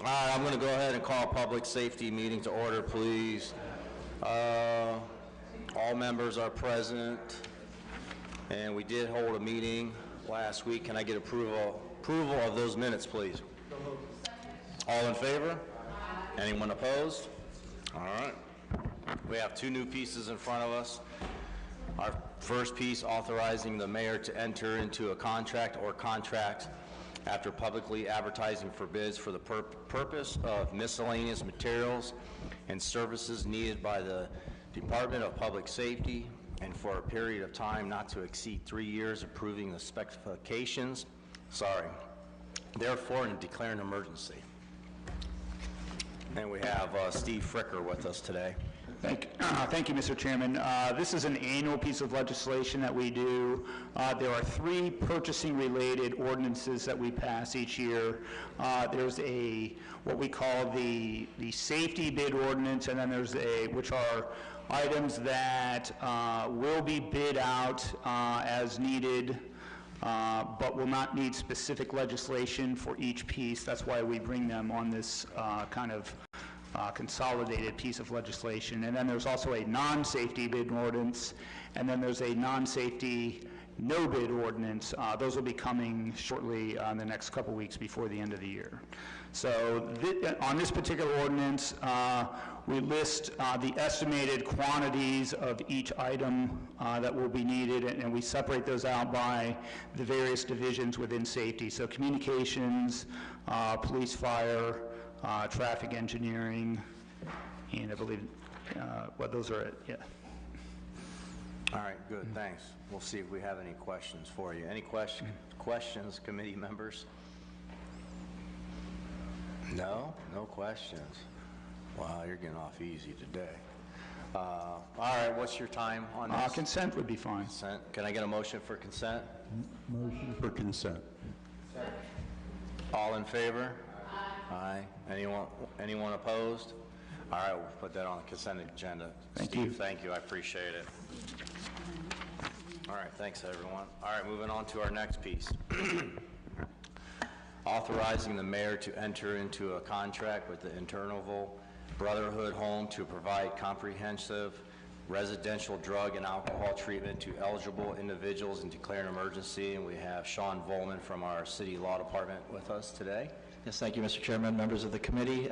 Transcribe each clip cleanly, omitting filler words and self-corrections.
All right, I'm going to go ahead and call public safety meeting to order, please. All members are present, and we did hold a meeting last week. Can I get approval of those minutes, please? All in favor? Anyone opposed? All right. We have two new pieces in front of us. Our first piece, authorizing the mayor to enter into a contract or contracts after publicly advertising for bids for the purpose of miscellaneous materials and services needed by the Department of Public Safety and for a period of time not to exceed 3 years, approving the specifications, therefore, and declare an emergency. And we have Steve Fricker with us today. Thank you, Mr. Chairman. This is an annual piece of legislation that we do. There are 3 purchasing-related ordinances that we pass each year. There's what we call the safety bid ordinance, and then there's which are items that will be bid out as needed, but will not need specific legislation for each piece. That's why we bring them on this kind of consolidated piece of legislation. And then there's also a non-safety bid ordinance, and then there's a non-safety no-bid ordinance. Those will be coming shortly in the next couple weeks before the end of the year. So on this particular ordinance, we list the estimated quantities of each item that will be needed, and we separate those out by the various divisions within safety. So communications, police, fire, traffic engineering, and I believe, well, those are it, yeah. All right, good, thanks. We'll see if we have any questions for you. Any questions, committee members? No? No questions. Wow, you're getting off easy today. All right, what's your time on this? Consent would be fine. Consent. Can I get a motion for consent? Motion for consent. All in favor? Aye. Anyone opposed? All right, we'll put that on the consent agenda. Steve, thank you. I appreciate it. All right, thanks, everyone. All right, moving on to our next piece. Authorizing the mayor to enter into a contract with the Interval Brotherhood Home to provide comprehensive residential drug and alcohol treatment to eligible individuals and declare an emergency. And we have Sean Volman from our City Law Department with us today. Yes, thank you, Mr. Chairman, members of the committee.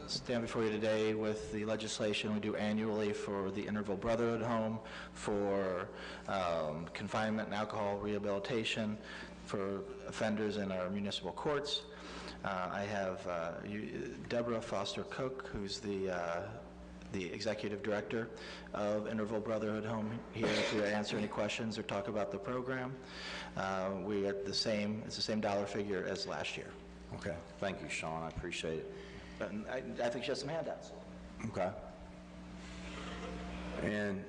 Stand before you today with the legislation we do annually for the Interval Brotherhood Home, for confinement and alcohol rehabilitation, for offenders in our municipal courts. I have Deborah Foster Cook, who's the executive director of Interval Brotherhood Home, here to answer any questions or talk about the program. We are it's the same dollar figure as last year. Okay, thank you, Sean. I appreciate it. But I think she has some handouts. Okay. And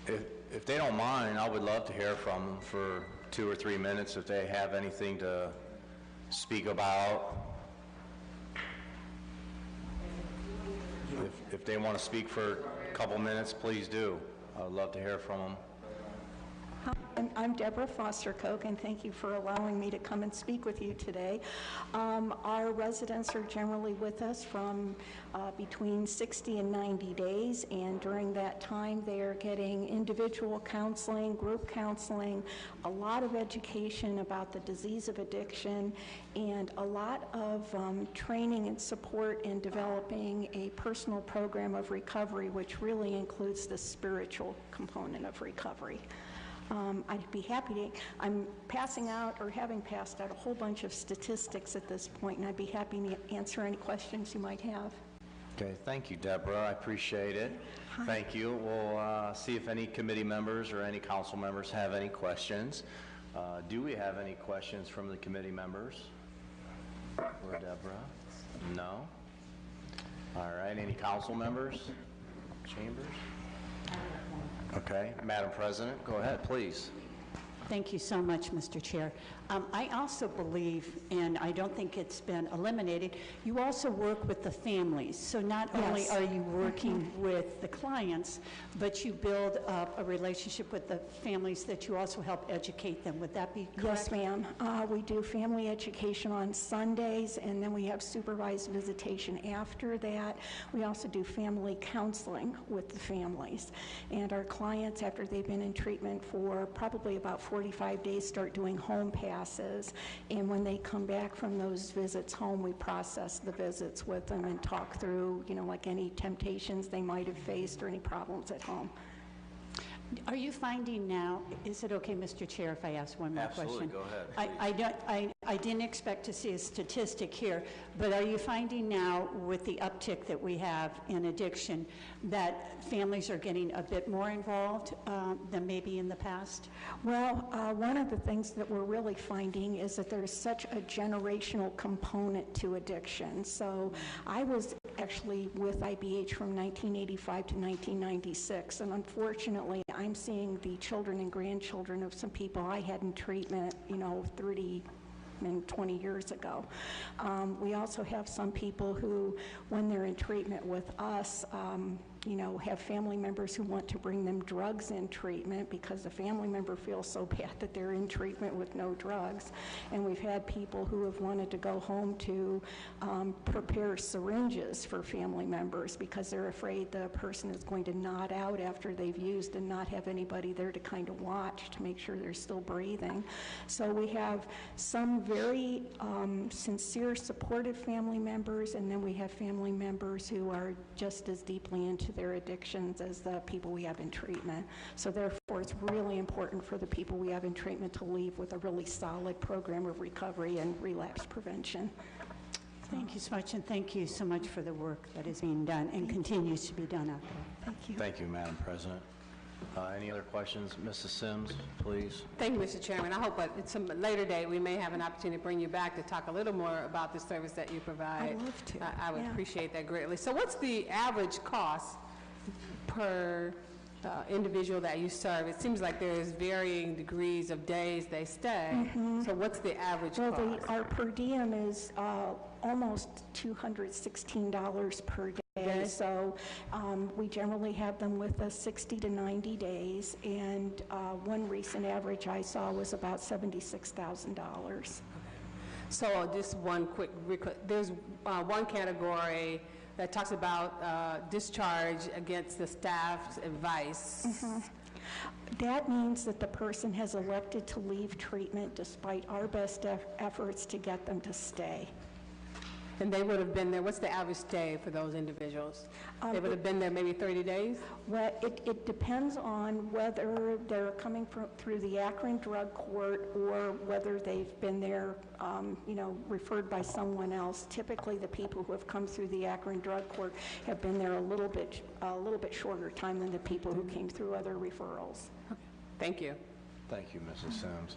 if they don't mind, I would love to hear from them for 2 or 3 minutes if they have anything to speak about. If they want to speak for a couple minutes, please do. I would love to hear from them. I'm Deborah Foster Koch, and thank you for allowing me to come and speak with you today. Our residents are generally with us from between 60 and 90 days, and during that time they are getting individual counseling, group counseling, a lot of education about the disease of addiction, and a lot of training and support in developing a personal program of recovery, which really includes the spiritual component of recovery. I'd be happy to, I'm passing out or having passed out a whole bunch of statistics at this point, and I'd be happy to answer any questions you might have. Okay, thank you, Deborah. I appreciate it. Hi. Thank you. We'll see if any committee members or any council members have any questions. Do we have any questions from the committee members? Or Deborah? No? All right, any council members? Chambers? Okay, Madam President, go ahead, please. Thank you so much, Mr. Chair. I also believe, and I don't think it's been eliminated, you also work with the families. So not only Yes. are you working with the clients, but you build up a relationship with the families that you also help educate them. Would that be correct? Yes, ma'am. We do family education on Sundays, and then we have supervised visitation after that. We also do family counseling with the families. And our clients, after they've been in treatment for probably about 45 days, start doing home passes. And when they come back from those visits home, we process the visits with them and talk through, like any temptations they might have faced or any problems at home. Are you finding now, is it okay, Mr. Chair, if I ask one more question? Absolutely, go ahead, I didn't expect to see a statistic here, but are you finding now with the uptick that we have in addiction that families are getting a bit more involved than maybe in the past? Well, one of the things that we're really finding is that there's such a generational component to addiction. So I was actually with IBH from 1985 to 1996, and unfortunately, I'm seeing the children and grandchildren of some people I had in treatment, 30 and 20 years ago. We also have some people who, when they're in treatment with us, have family members who want to bring them drugs in treatment because the family member feels so bad that they're in treatment with no drugs. And we've had people who have wanted to go home to prepare syringes for family members because they're afraid the person is going to nod out after they've used and not have anybody there to kind of watch to make sure they're still breathing. So we have some very sincere, supportive family members, and then we have family members who are just as deeply into their addictions as the people we have in treatment. So therefore, it's really important for the people we have in treatment to leave with a really solid program of recovery and relapse prevention. Thank you so much, and thank you so much for the work that is being done and continues to be done out there. Thank you. Thank you, Madam President. Any other questions? Mrs. Sims, please. Thank you, Mr. Chairman. I hope at some later date we may have an opportunity to bring you back to talk a little more about the service that you provide. I'd love to. I would Yeah. appreciate that greatly. So what's the average cost per individual that you serve? It seems like there's varying degrees of days they stay. So what's the average Well, cost? our per diem is almost $216 per day. So we generally have them with us 60 to 90 days, and one recent average I saw was about $76,000. So just one quick, there's one category that talks about discharge against the staff's advice. That means that the person has elected to leave treatment despite our best efforts to get them to stay. And they would have been there, what's the average stay for those individuals? They would have been there maybe 30 days? Well, it depends on whether they're coming through the Akron Drug Court or whether they've been there, referred by someone else. Typically, the people who have come through the Akron Drug Court have been there a little bit shorter time than the people who came through other referrals. Thank you. Thank you, Mrs. Sims.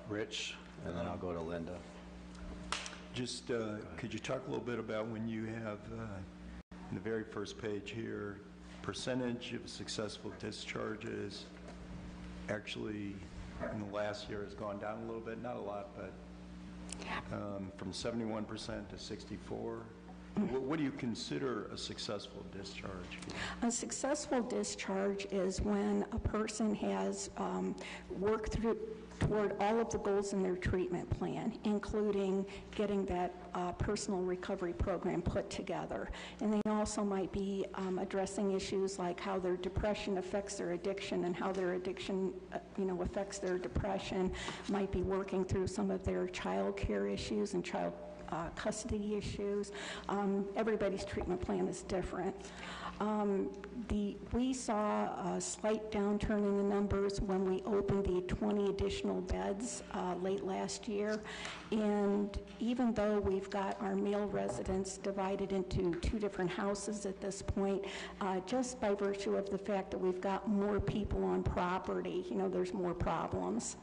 Rich, and then I'll go to Linda. Just, could you talk a little bit about when you have, in the very first page here, percentage of successful discharges actually in the last year has gone down a little bit, not a lot, but from 71% to 64%. What do you consider a successful discharge? A successful discharge is when a person has worked toward all of the goals in their treatment plan, including getting that personal recovery program put together. And they also might be addressing issues like how their depression affects their addiction and how their addiction affects their depression, might be working through some of their child care issues and child custody issues. Everybody's treatment plan is different. We saw a slight downturn in the numbers when we opened the 20 additional beds late last year. And even though we've got our male residents divided into 2 different houses at this point, just by virtue of the fact that we've got more people on property, there's more problems.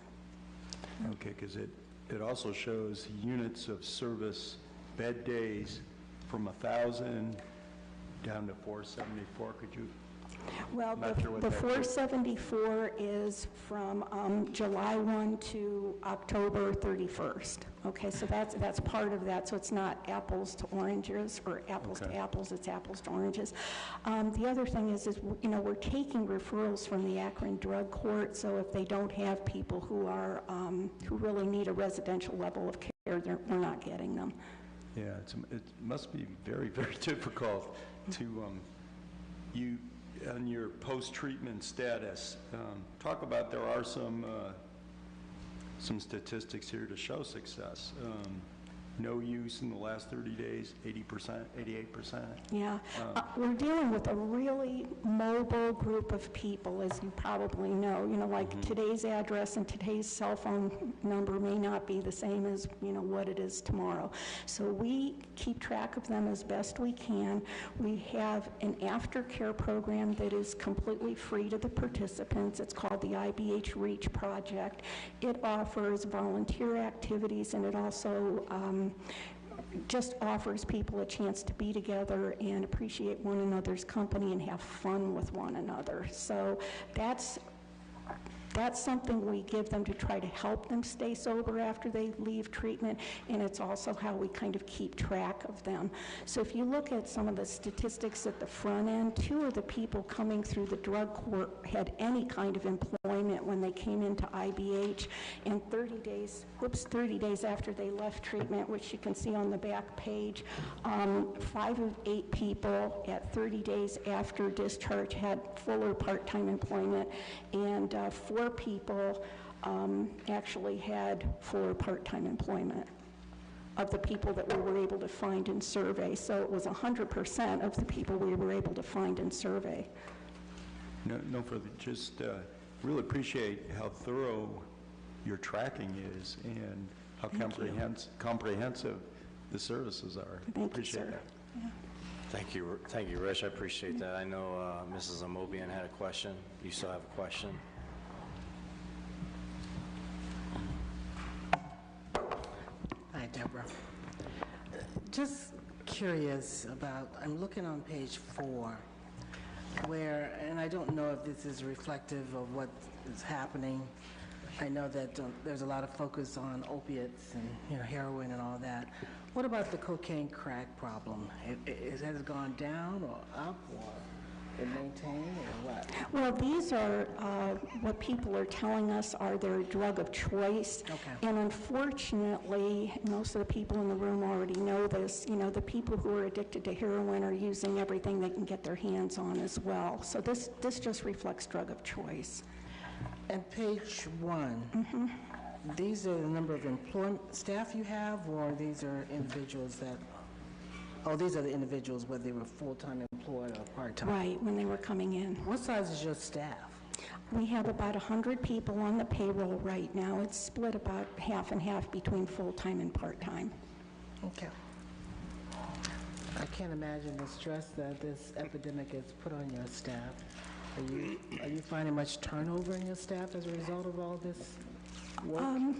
Okay, because it also shows units of service bed days from 1,000 down to 474. Could you Well, Not sure what the that is. 474 is from July 1 to October 31st. Okay, so that's part of that, so it's not apples to oranges or apples to Okay. apples, it's apples to oranges. The other thing is, you know, we're taking referrals from the Akron Drug Court, so if they don't have people who are, who really need a residential level of care, we're not getting them. Yeah, it must be very, very difficult to, you, on your post-treatment status, talk about, there are some statistics here to show success. No use in the last 30 days, 80%, 88%. Yeah, we're dealing with a really mobile group of people, as you probably know. You know, like today's address and today's cell phone number may not be the same as, you know, what it is tomorrow. So we keep track of them as best we can. We have an aftercare program that is completely free to the participants. It's called the IBH Reach Project. It offers volunteer activities, and it also just offers people a chance to be together and appreciate one another's company and have fun with one another. So that's something we give them to try to help them stay sober after they leave treatment, and it's also how we kind of keep track of them. So if you look at some of the statistics at the front end, 2 of the people coming through the drug court had any kind of employment when they came into IBH, and 30 days after they left treatment, which you can see on the back page, 5 of 8 people at 30 days after discharge had full or part-time employment, and 4 people actually had full or part-time employment of the people that we were able to find and survey. So it was 100% of the people we were able to find and survey. No further, just really appreciate how thorough your tracking is and how comprehensive the services are. Thank you, Appreciate sir. that. Yeah. Thank you, Rich. I appreciate that. I know Mrs. Amobian had a question. You still have a question? Hi, Deborah. Just curious about, I'm looking on page 4, where, and I don't know if this is reflective of what is happening. I know that there's a lot of focus on opiates and, you know, heroin and all that. What about the cocaine crack problem? Has it gone down or up or been maintained or what? Well, these are what people are telling us are their drug of choice. Okay. And unfortunately, most of the people in the room already know this. You know, the people who are addicted to heroin are using everything they can get their hands on as well. So this just reflects drug of choice. And page 1, these are the number of employment staff you have, or these are individuals that, oh, these are the individuals whether they were full-time employed or part-time? Right, when they were coming in. What size is your staff? We have about 100 people on the payroll right now. It's split about half and half between full-time and part-time. Okay. I can't imagine the stress that this epidemic has put on your staff. Are you finding much turnover in your staff as a result of all this work?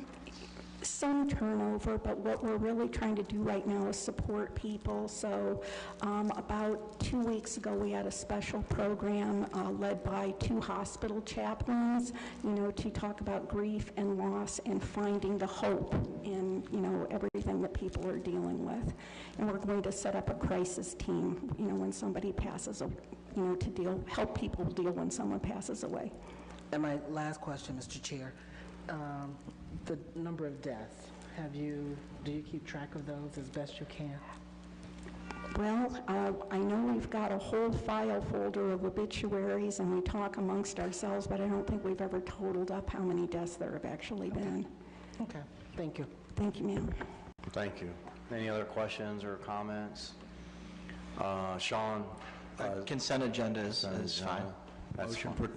Some turnover, but what we're really trying to do right now is support people. So about 2 weeks ago, we had a special program led by 2 hospital chaplains, you know, to talk about grief and loss and finding the hope in, you know, everything that people are dealing with. And we're going to set up a crisis team, you know, when somebody passes, you know, to help people deal when someone passes away. And my last question, Mr. Chair, the number of deaths, do you keep track of those as best you can? Well, I know we've got a whole file folder of obituaries, and we talk amongst ourselves, but I don't think we've ever totaled up how many deaths there have actually been. Okay, thank you. Thank you, ma'am. Thank you. Any other questions or comments? Sean? Consent agenda is fine. That's fine.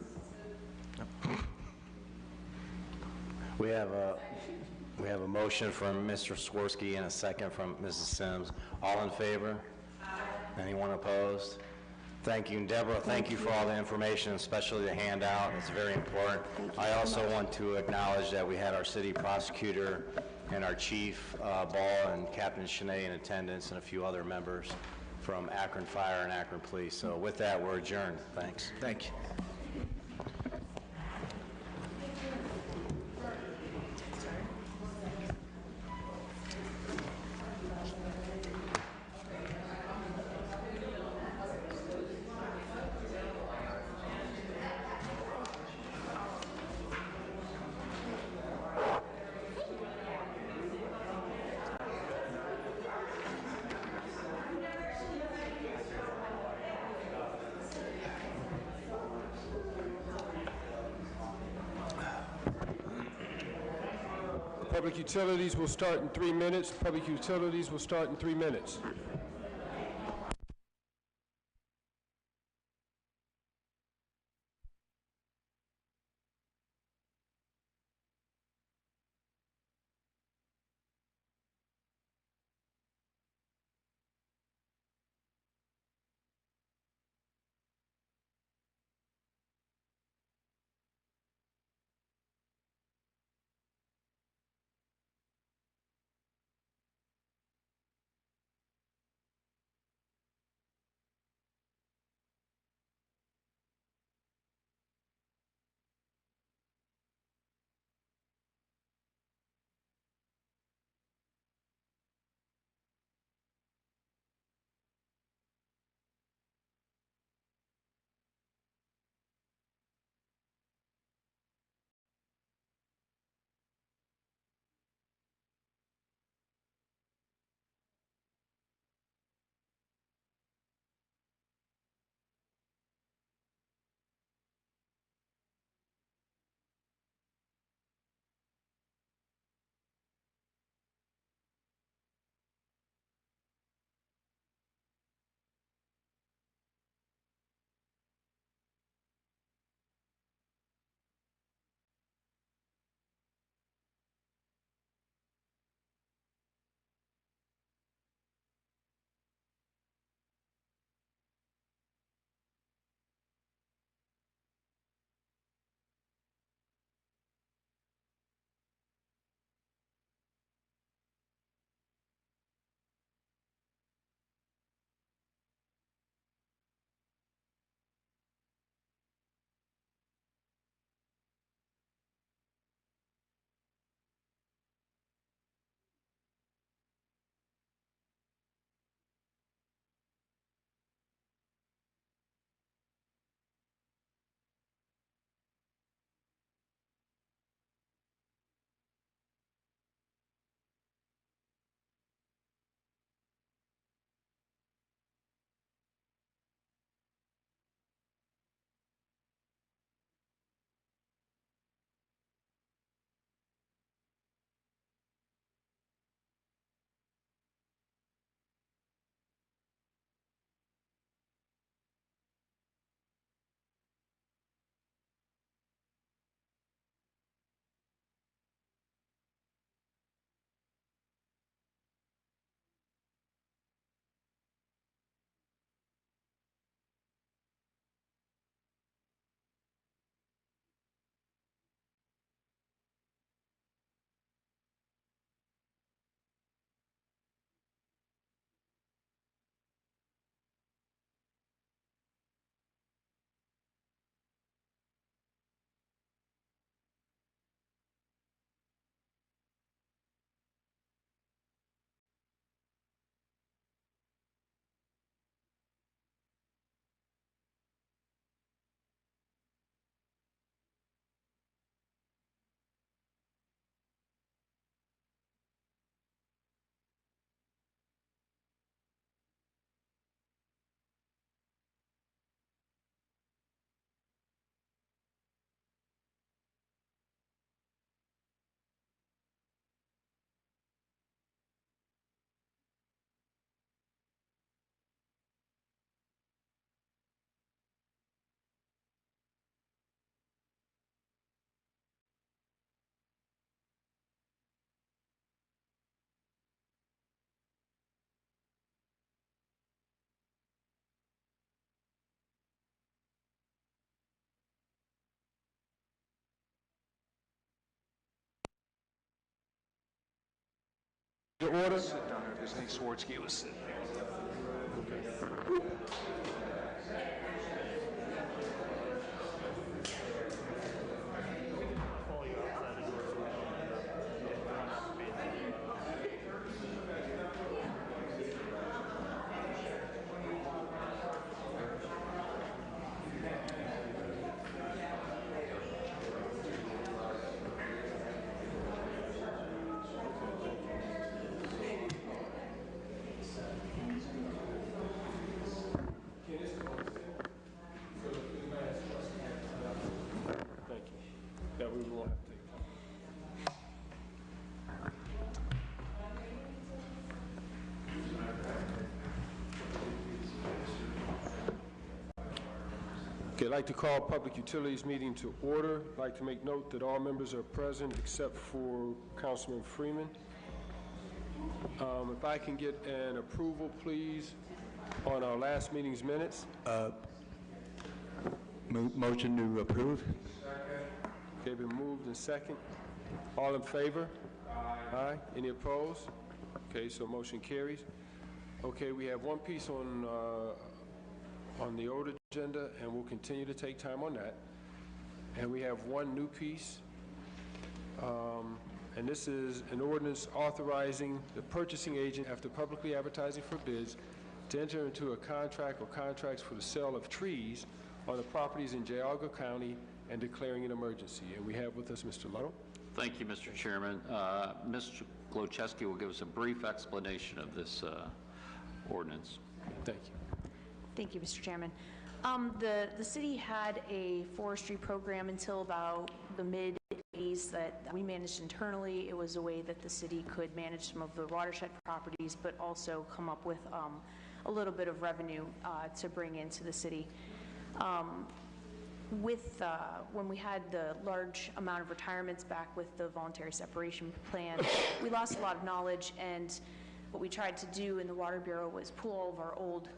We have a motion from Mr. Swirsky and a second from Mrs. Sims. All in favor? Aye. Anyone opposed? Thank you. And Deborah, thank you for all the information, especially the handout. It's very important. I also want to acknowledge that we had our city prosecutor and our chief, Ball, and Captain Shanae in attendance, and a few other members from Akron Fire and Akron Police. So with that, we're adjourned. Thanks. Thank you. Public utilities will start in 3 minutes. Public utilities will start in 3 minutes. The order. Sit down there if there's any Swartzky was sitting there. Thank you. That we will have to take. Okay, I'd like to call Public Utilities meeting to order. I'd like to make note that all members are present except for Councilman Freeman. If I can get an approval, please, on our last meeting's minutes. Motion to approve? Okay, been moved and second. All in favor? Aye. Any opposed? Okay, so motion carries. Okay, we have one piece on the old agenda, and we'll continue to take time on that. And we have one new piece, and this is an ordinance authorizing the purchasing agent, after publicly advertising for bids, to enter into a contract or contracts for the sale of trees on the properties in Geauga County and declaring an emergency. And we have with us Mr. Little. Thank you, Mr. Chairman. Mr. Glocheski will give us a brief explanation of this ordinance. Thank you. Thank you, Mr. Chairman. The city had a forestry program until about the mid-80s that we managed internally. It was a way that the city could manage some of the watershed properties, but also come up with a little bit of revenue to bring into the city. When we had the large amount of retirements back with the voluntary separation plan, we lost a lot of knowledge, and what we tried to do in the Water Bureau was pull all of our old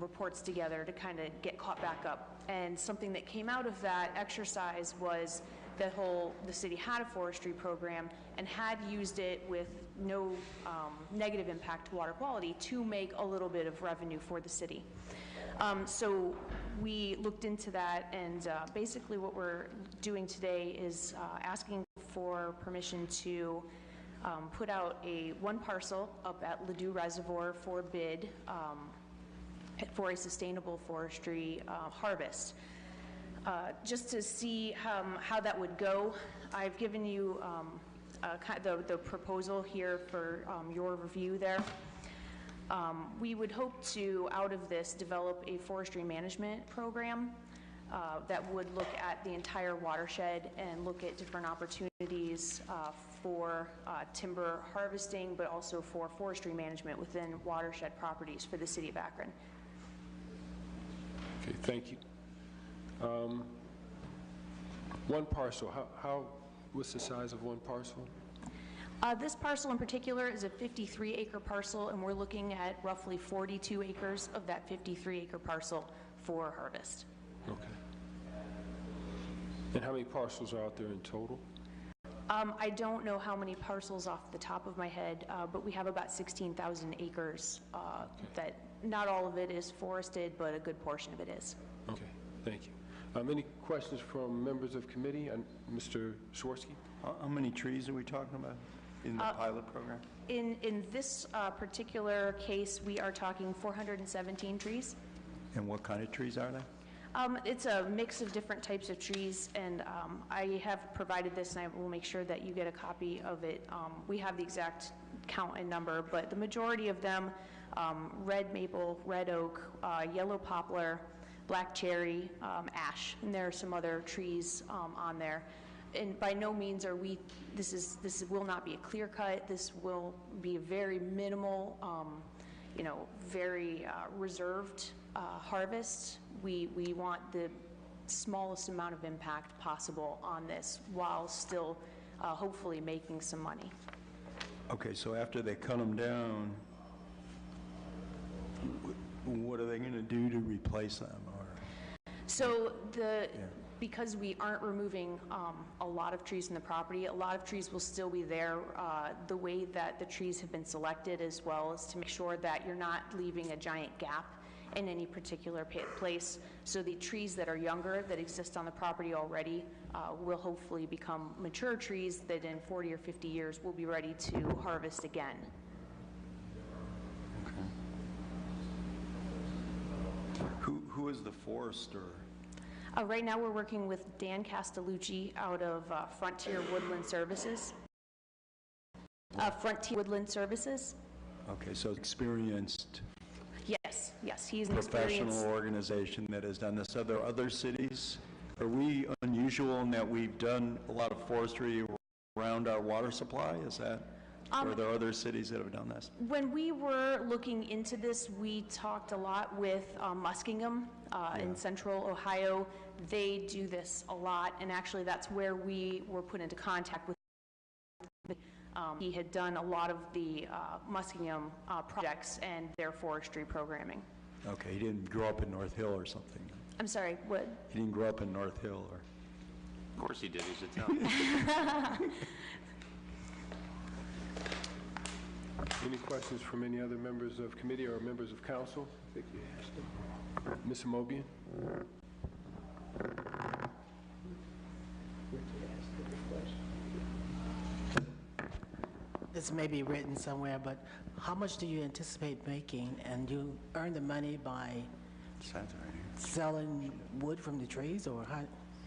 reports together to kind of get caught back up. And something that came out of that exercise was the city had a forestry program and had used it with no negative impact to water quality to make a little bit of revenue for the city. So we looked into that, and basically what we're doing today is asking for permission to put out one parcel up at Ladue Reservoir for bid for a sustainable forestry harvest. Just to see how that would go, I've given you the proposal here for your review there. We would hope to, out of this, develop a forestry management program that would look at the entire watershed and look at different opportunities for timber harvesting, but also for forestry management within watershed properties for the city of Akron. Okay, thank you. One parcel, what's the size of one parcel? This parcel in particular is a 53-acre parcel, and we're looking at roughly 42 acres of that 53-acre parcel for harvest. Okay. And how many parcels are out there in total? I don't know how many parcels off the top of my head, but we have about 16,000 acres that not all of it is forested, but a good portion of it is. Okay, thank you. Any questions from members of committee? Mr. Swirsky? How many trees are we talking about in the pilot program? In this particular case, we are talking 417 trees. And what kind of trees are they? It's a mix of different types of trees, and I have provided this, and I will make sure that you get a copy of it. We have the exact count and number, but the majority of them, red maple, red oak, yellow poplar, black cherry, ash, and there are some other trees on there. And by no means are we, this will not be a clear cut. This will be a very minimal, very reserved harvest. We want the smallest amount of impact possible on this while still hopefully making some money. Okay, so after they cut them down, what are they going to do to replace them? So because we aren't removing a lot of trees from the property, a lot of trees will still be there. The way that the trees have been selected, as well as to make sure that you're not leaving a giant gap in any particular place. So the trees that are younger, that exist on the property already, will hopefully become mature trees that in 40 or 50 years will be ready to harvest again. Who is the forester? Right now, we're working with Dan Castellucci out of Frontier Woodland Services. Frontier Woodland Services. Okay, so experienced Yes, he's an experienced... professional organization that has done this. Are there other cities? Are we unusual in that we've done a lot of forestry around our water supply? Is that, or are there other cities that have done this? When we were looking into this, we talked a lot with Muskingum in central Ohio. They do this a lot, and actually that's where we were put into contact with. He had done a lot of the Muskingum projects and their forestry programming. Okay, he didn't grow up in North Hill or something? I'm sorry, what? He didn't grow up in North Hill or? Of course he did, he's Italian. Any questions from any other members of committee or members of council? I think you asked them. Ms. Mobian? This may be written somewhere, but how much do you anticipate making? And you earn the money by selling wood from the trees, or how?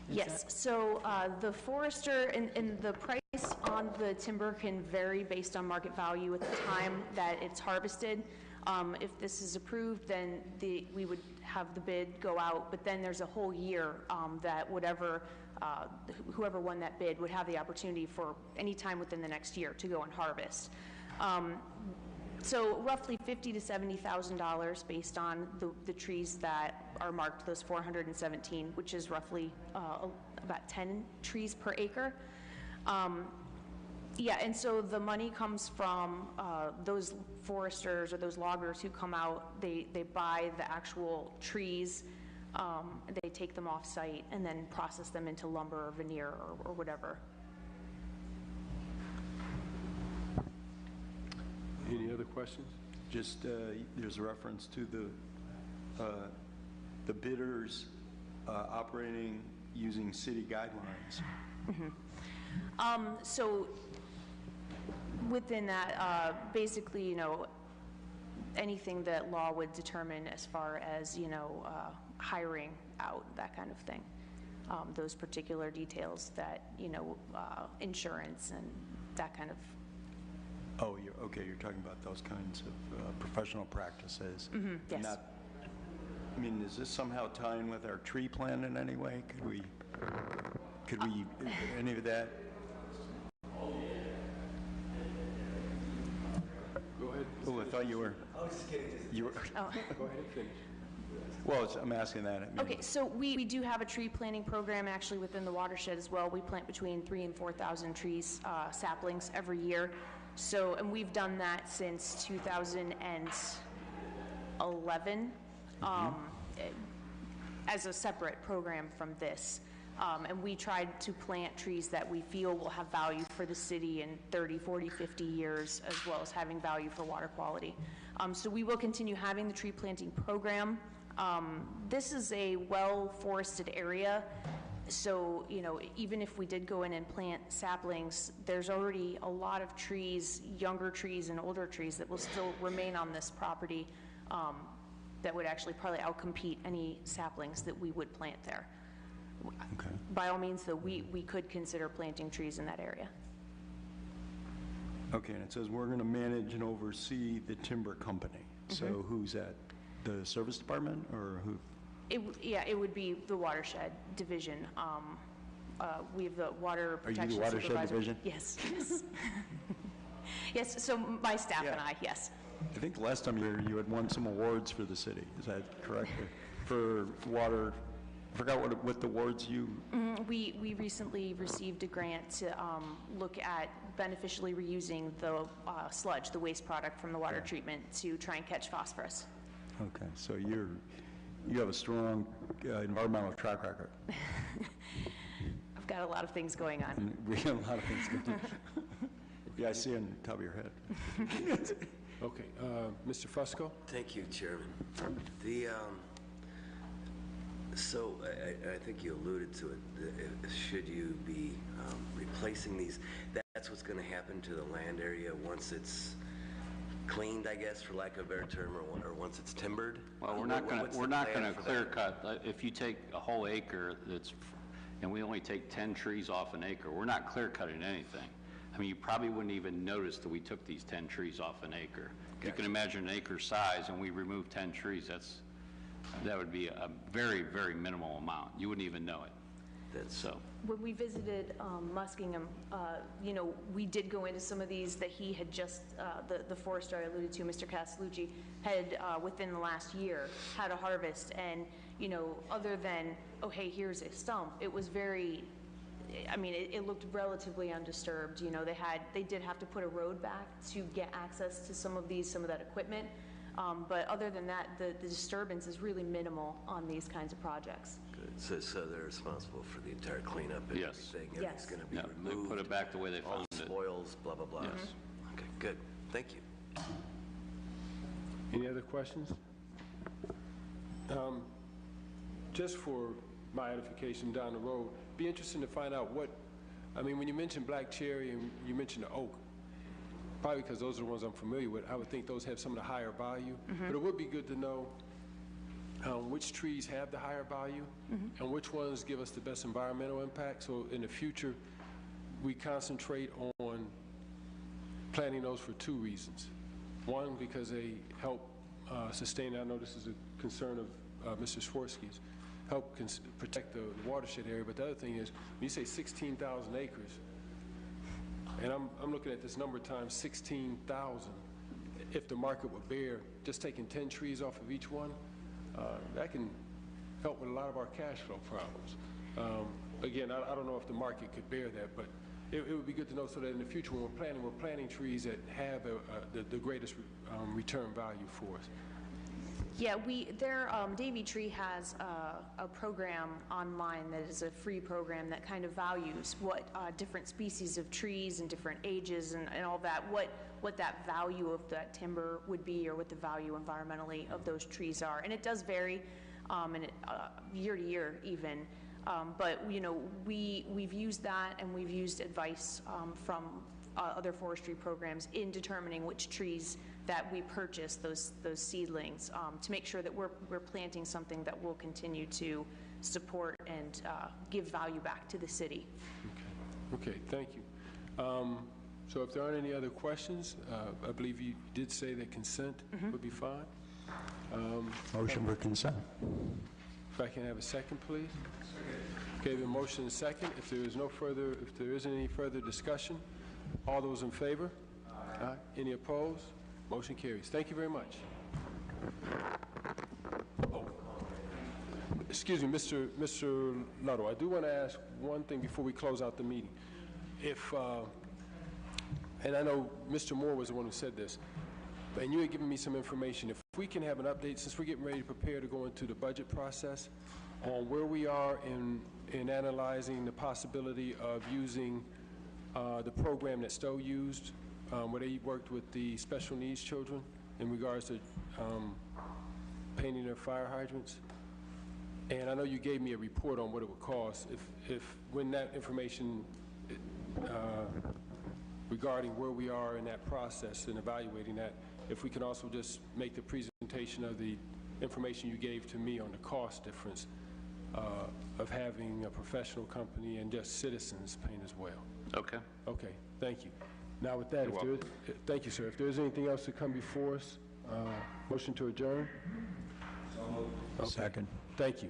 Yes, so the forester and the price on the timber can vary based on market value at the time that it's harvested. If this is approved, then we would have the bid go out, but then there's a whole year that whoever won that bid would have the opportunity for any time within the next year to go and harvest. So roughly $50,000 to $70,000 based on the trees that are marked, those 417, which is roughly about 10 trees per acre. Yeah, and so the money comes from those foresters or those loggers who come out, they buy the actual trees, they take them off site and then process them into lumber or veneer or whatever. Any other questions? Just, there's a reference to the bidders operating using city guidelines. Mm-hmm. So within that, basically, anything that law would determine as far as, hiring out, that kind of thing. Those particular details that, insurance and that kind of. Oh, you're talking about those kinds of professional practices. Mm-hmm, yes. Is this somehow tying with our tree plan in any way? Could we, any of that? Go ahead. Oh, I thought you were. I was just kidding. You were. Oh. Go ahead and finish. Well, I'm asking that. Okay, so we do have a tree planting program actually within the watershed as well. We plant between 3,000 and 4,000 trees, saplings every year. So, and we've done that since 2011 as a separate program from this. And we tried to plant trees that we feel will have value for the city in 30, 40, 50 years, as well as having value for water quality. So we will continue having the tree planting program. This is a well-forested area, so, even if we did go in and plant saplings, there's already a lot of trees, younger trees and older trees that will still remain on this property that would actually probably outcompete any saplings that we would plant there. Okay. By all means, though, we could consider planting trees in that area. Okay, and it says we're going to manage and oversee the timber company. Mm-hmm. So who's that? The service department or who? It would be the watershed division. We have the water protection supervisor. Are you the watershed division? Yes. Yes, so my staff and I, yes. I think last time you had won some awards for the city. Is that correct? For water, I forgot what the awards you... We recently received a grant to look at beneficially reusing the sludge, the waste product from the water treatment, to try and catch phosphorus. Okay, so You have a strong environmental track record. I've got a lot of things going on. And we have a lot of things going on. Yeah, I see it on the top of your head. Okay, Mr. Fusco? Thank you, Chairman. So I think you alluded to it. Should you be replacing these, that's what's going to happen to the land area once it's cleaned, I guess, for lack of a better term, or once it's timbered? Well, we're not going to clear cut. If you take a whole acre and we only take 10 trees off an acre, we're not clear cutting anything. I mean, you probably wouldn't even notice that we took these 10 trees off an acre. If you can imagine an acre size and we remove 10 trees, that would be a very, very minimal amount. You wouldn't even know it. When we visited Muskingum, we did go into some of these that he had just, the forester I alluded to, Mr. Castellucci, had within the last year had a harvest, and other than, oh hey, here's a stump, it was very, I mean, it looked relatively undisturbed. They did have to put a road back to get access to some of that equipment. But other than that, the disturbance is really minimal on these kinds of projects. Good. So they're responsible for the entire cleanup and everything? Yes. Everything's going to be They removed? put it back the way they found it. All spoils, blah, blah, blah? Yes. Okay, good. Thank you. Any other questions? Just for my edification down the road, be interesting to find out when you mentioned black cherry and you mentioned the oak, probably because those are the ones I'm familiar with, I would think those have some of the higher value. But it would be good to know which trees have the higher value and which ones give us the best environmental impact. So in the future, we concentrate on planting those for two reasons. One, because they help sustain, I know this is a concern of Mr. Swirsky's, help protect the watershed area. But the other thing is, when you say 16,000 acres, and I'm looking at this number times 16,000, if the market would bear just taking 10 trees off of each one, that can help with a lot of our cash flow problems. Again, I don't know if the market could bear that, but it would be good to know so that in the future when we're planting trees that have the greatest return value for us. Yeah, Davy Tree has a program online that is a free program that kind of values what different species of trees and different ages and all that, what that value of that timber would be, or what the value environmentally of those trees are. And it does vary year to year even. But we've used that, and we've used advice from other forestry programs in determining which trees that we purchase, those seedlings, to make sure that we're planting something that will continue to support and give value back to the city. Okay, thank you. So if there aren't any other questions, I believe you did say that consent would be fine. Motion for consent. If I can have a second, please. Okay, the motion is second. If there isn't any further discussion, all those in favor? Aye. Any opposed? Motion carries. Thank you very much. Oh, excuse me, Mr. Luttle, I do want to ask one thing before we close out the meeting. And I know Mr. Moore was the one who said this, and you had given me some information. If we can have an update, since we're getting ready to prepare to go into the budget process, on where we are in analyzing the possibility of using the program that Stowe used, where they worked with the special needs children in regards to painting their fire hydrants. And I know you gave me a report on what it would cost. When that information regarding where we are in that process and evaluating that, if we can also just make the presentation of the information you gave to me on the cost difference of having a professional company and just citizens paint as well. Okay. Okay, thank you. Now with that, thank you, sir. If there's anything else to come before us, motion to adjourn? Okay. Second. Thank you.